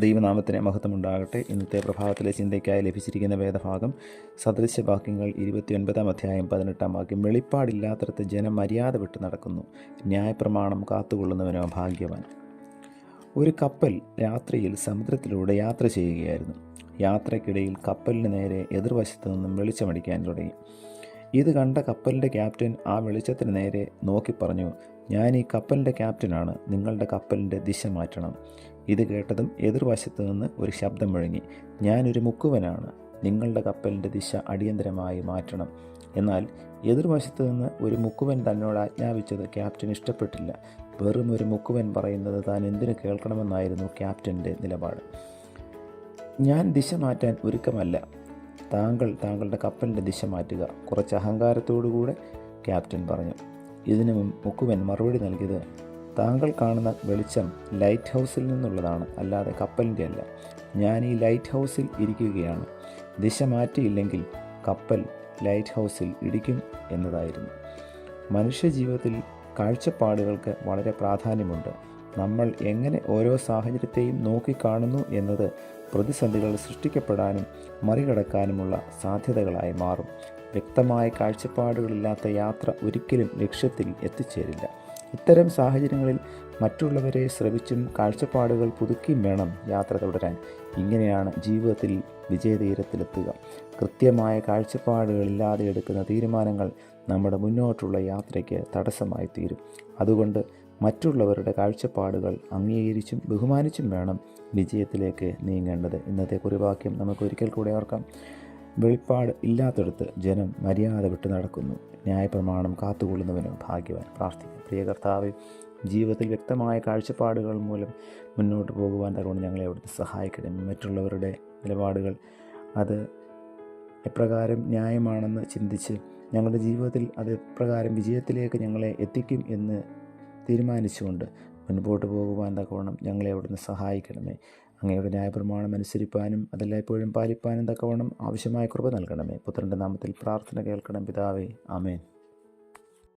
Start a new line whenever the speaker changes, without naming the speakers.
ദൈവനാമത്തിന് മഹത്വമുണ്ടാകട്ടെ. ഇന്നത്തെ പ്രഭാതത്തിലെ ചിന്തയ്ക്കായി ലഭിച്ചിരിക്കുന്ന വേദഭാഗം സദൃശവാക്യങ്ങൾ 29 അധ്യായം 18 വാക്യം. വെളിപ്പാടില്ലാത്തടത്ത് ജനം മര്യാദ വിട്ട് നടക്കുന്നു, ന്യായപ്രമാണം കാത്തുകൊള്ളുന്നവനോ ഭാഗ്യവാൻ. ഒരു കപ്പൽ രാത്രിയിൽ സമുദ്രത്തിലൂടെ യാത്ര ചെയ്യുകയായിരുന്നു. യാത്രയ്ക്കിടയിൽ കപ്പലിന് നേരെ എതിർവശത്തു നിന്നും വെളിച്ചമടിക്കാൻ തുടങ്ങി. ഇത് കണ്ട കപ്പലിൻ്റെ ക്യാപ്റ്റൻ ആ വെളിച്ചത്തിന് നേരെ നോക്കി പറഞ്ഞു, ഞാൻ ഈ കപ്പലിൻ്റെ ക്യാപ്റ്റനാണ്, നിങ്ങളുടെ കപ്പലിൻ്റെ ദിശ മാറ്റണം. ഇത് കേട്ടതും എതിർവശത്ത് നിന്ന് ഒരു ശബ്ദം മുഴങ്ങി, ഞാനൊരു മുക്കുവനാണ്, നിങ്ങളുടെ കപ്പലിൻ്റെ ദിശ അടിയന്തരമായി മാറ്റണം. എന്നാൽ എതിർവശത്ത് നിന്ന് ഒരു മുക്കുവൻ തന്നോട് ആജ്ഞാപിച്ചത് ക്യാപ്റ്റൻ ഇഷ്ടപ്പെട്ടില്ല. വെറും ഒരു മുക്കുവൻ പറയുന്നത് താൻ എന്തിനു കേൾക്കണമെന്നായിരുന്നു ക്യാപ്റ്റൻ്റെ നിലപാട്. ഞാൻ ദിശ മാറ്റാൻ ഒരുക്കമല്ല, താങ്കളുടെ കപ്പലിൻ്റെ ദിശ മാറ്റുക, കുറച്ച് അഹങ്കാരത്തോടുകൂടെ ക്യാപ്റ്റൻ പറഞ്ഞു. ഇതിനു മുക്കുവൻ മറുപടി നൽകിയത്, താങ്കൾ കാണുന്ന വെളിച്ചം ലൈറ്റ് ഹൗസിൽ നിന്നുള്ളതാണ്, അല്ലാതെ കപ്പലിൻ്റെ അല്ല. ഞാൻ ഈ ലൈറ്റ് ഹൗസിൽ ഇരിക്കുകയാണ്. ദിശ മാറ്റിയില്ലെങ്കിൽ കപ്പൽ ലൈറ്റ് ഹൗസിൽ ഇടിക്കും എന്നതായിരുന്നു. മനുഷ്യജീവിതത്തിൽ കാഴ്ചപ്പാടുകൾക്ക് വളരെ പ്രാധാന്യമുണ്ട്. നമ്മൾ എങ്ങനെ ഓരോ സാഹചര്യത്തെയും നോക്കിക്കാണുന്നു എന്നത് പ്രതിസന്ധികൾ സൃഷ്ടിക്കപ്പെടാനും മറികടക്കാനുമുള്ള സാധ്യതകളായി മാറും. വ്യക്തമായ കാഴ്ചപ്പാടുകളില്ലാത്ത യാത്ര ഒരിക്കലും ലക്ഷ്യത്തിൽ എത്തിച്ചേരില്ല. ഇത്തരം സാഹചര്യങ്ങളിൽ മറ്റുള്ളവരെ ശ്രവിച്ചും കാഴ്ചപ്പാടുകൾ പുതുക്കിയും വേണം യാത്ര തുടരാൻ. ഇങ്ങനെയാണ് ജീവിതത്തിൽ വിജയതീരത്തിലെത്തുക. കൃത്യമായ കാഴ്ചപ്പാടുകളില്ലാതെ എടുക്കുന്ന തീരുമാനങ്ങൾ നമ്മുടെ മുന്നോട്ടുള്ള യാത്രയ്ക്ക് തടസ്സമായി തീരും. അതുകൊണ്ട് മറ്റുള്ളവരുടെ കാഴ്ചപ്പാടുകൾ അംഗീകരിച്ചും ബഹുമാനിച്ചും വേണം വിജയത്തിലേക്ക് നീങ്ങേണ്ടത്. ഇന്നത്തെ കുറിവാക്യം നമുക്ക് ഒരിക്കൽ കൂടെ ഓർക്കാം. വെളിപ്പാട് ഇല്ലാത്തടത്ത് ജനം മര്യാദ വിട്ട് നടക്കുന്നു, ന്യായപ്രമാണം കാത്തുകൊള്ളുന്നവനോ ഭാഗ്യവാൻ. പ്രാർത്ഥിക്കാം. പ്രിയ കർത്താവേ, ജീവിതത്തിൽ വ്യക്തമായ കാഴ്ചപ്പാടുകൾ മൂലം മുന്നോട്ട് പോകുവാൻ തക്കവണ്ണം ഞങ്ങളെ അവിടുത്തെ സഹായിക്കണം. മറ്റുള്ളവരുടെ നിലപാടുകൾ അത് എപ്രകാരം ന്യായമാണെന്ന് ചിന്തിച്ച് ഞങ്ങളുടെ ജീവിതത്തിൽ അത് എപ്രകാരം വിജയത്തിലേക്ക് ഞങ്ങളെ എത്തിക്കും എന്ന് തീരുമാനിച്ചുകൊണ്ട് മുൻപോട്ട് പോകുവാൻ തക്കവണ്ണം ഞങ്ങളെ അവിടുന്ന് സഹായിക്കണമേ. അങ്ങയുടെ ന്യായപ്രമാണം അനുസരിപ്പാനും അതെല്ലായ്പ്പോഴും പാലിപ്പാനും തക്കവണ്ണം ആവശ്യമായ കൃപ നൽകണമേ. പുത്രൻ്റെ നാമത്തിൽ പ്രാർത്ഥന കേൾക്കണം പിതാവേ. ആമേൻ.